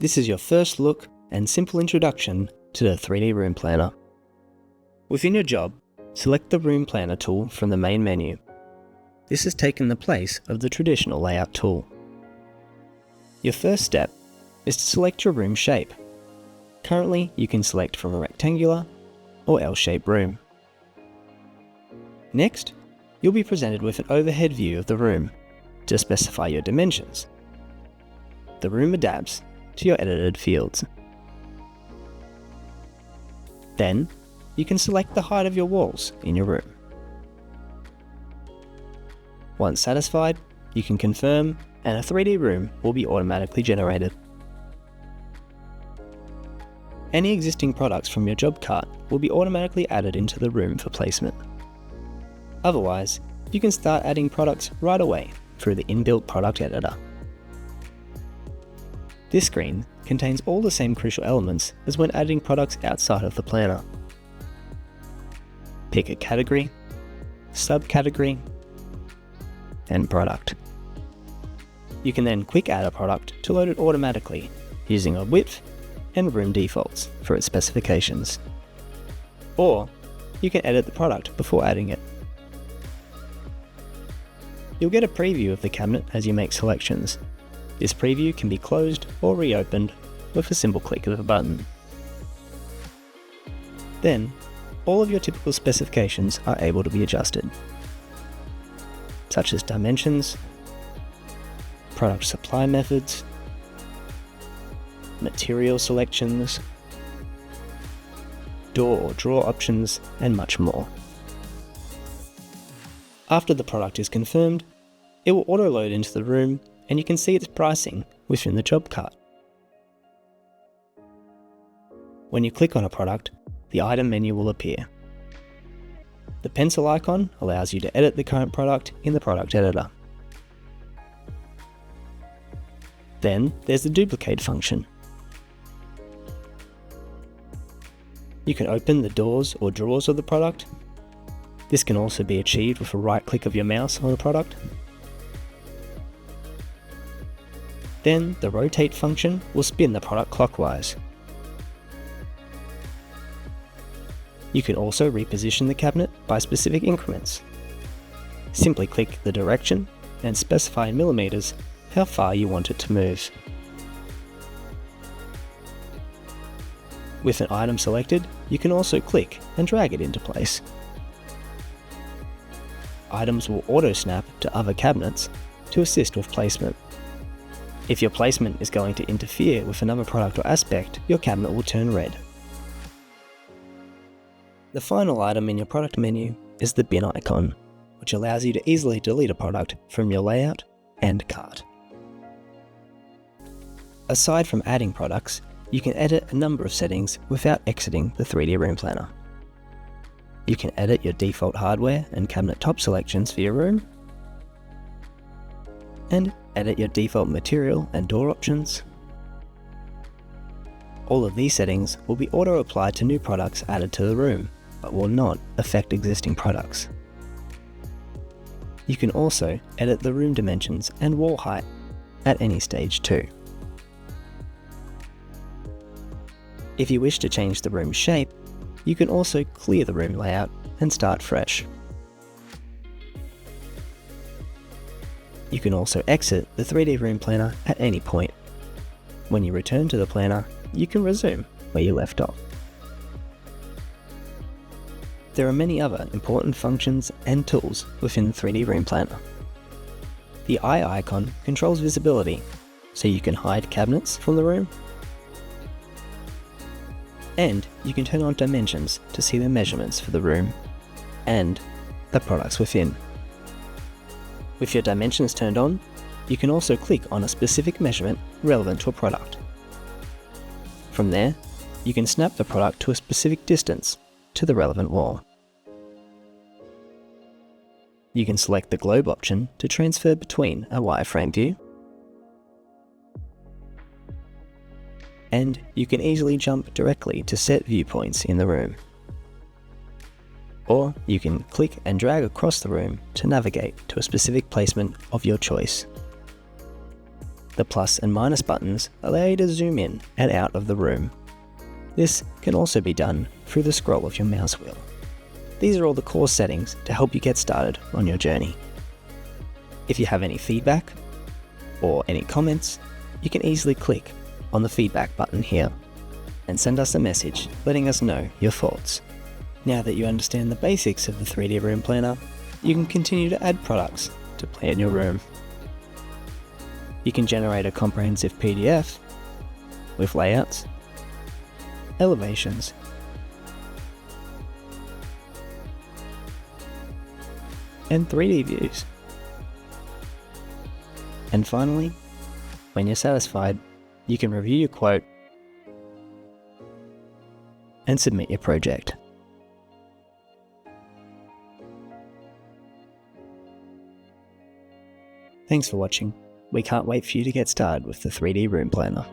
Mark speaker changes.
Speaker 1: This is your first look and simple introduction to the 3D Room Planner. Within your job, select the Room Planner tool from the main menu. This has taken the place of the traditional layout tool. Your first step is to select your room shape. Currently, you can select from a rectangular or L-shaped room. Next, you'll be presented with an overhead view of the room to specify your dimensions. The room adapts to your edited fields. Then, you can select the height of your walls in your room. Once satisfied, you can confirm and a 3D room will be automatically generated. Any existing products from your job cart will be automatically added into the room for placement. Otherwise, you can start adding products right away through the inbuilt product editor. This screen contains all the same crucial elements as when adding products outside of the planner. Pick a category, subcategory, and product. You can then quick add a product to load it automatically using a width and room defaults for its specifications. Or you can edit the product before adding it. You'll get a preview of the cabinet as you make selections. This preview can be closed or reopened with a simple click of a button. Then, all of your typical specifications are able to be adjusted, such as dimensions, product supply methods, material selections, door or drawer options, and much more. After the product is confirmed, it will auto-load into the room and you can see its pricing within the job cart. When you click on a product, the item menu will appear. The pencil icon allows you to edit the current product in the product editor. Then there's the duplicate function. You can open the doors or drawers of the product. This can also be achieved with a right click of your mouse on the product. Then the rotate function will spin the product clockwise. You can also reposition the cabinet by specific increments. Simply click the direction and specify in millimeters how far you want it to move. With an item selected, you can also click and drag it into place. Items will auto-snap to other cabinets to assist with placement. If your placement is going to interfere with another product or aspect, your cabinet will turn red. The final item in your product menu is the bin icon, which allows you to easily delete a product from your layout and cart. Aside from adding products, you can edit a number of settings without exiting the 3D Room Planner. You can edit your default hardware and cabinet top selections for your room, and edit your default material and door options. All of these settings will be auto-applied to new products added to the room, but will not affect existing products. You can also edit the room dimensions and wall height at any stage too. If you wish to change the room shape, you can also clear the room layout and start fresh. You can also exit the 3D Room Planner at any point. When you return to the planner, you can resume where you left off. There are many other important functions and tools within the 3D Room Planner. The eye icon controls visibility, so you can hide cabinets from the room, and you can turn on dimensions to see the measurements for the room and the products within. With your dimensions turned on, you can also click on a specific measurement relevant to a product. From there, you can snap the product to a specific distance to the relevant wall. You can select the globe option to transfer between a wireframe view, and you can easily jump directly to set viewpoints in the room. Or you can click and drag across the room to navigate to a specific placement of your choice. The plus and minus buttons allow you to zoom in and out of the room. This can also be done through the scroll of your mouse wheel. These are all the core settings to help you get started on your journey. If you have any feedback or any comments, you can easily click on the feedback button here and send us a message letting us know your thoughts. Now that you understand the basics of the 3D Room Planner, you can continue to add products to plan your room. You can generate a comprehensive PDF with layouts, elevations, and 3D views. And finally, when you're satisfied, you can review your quote and submit your project. Thanks for watching. We can't wait for you to get started with the 3D Room Planner.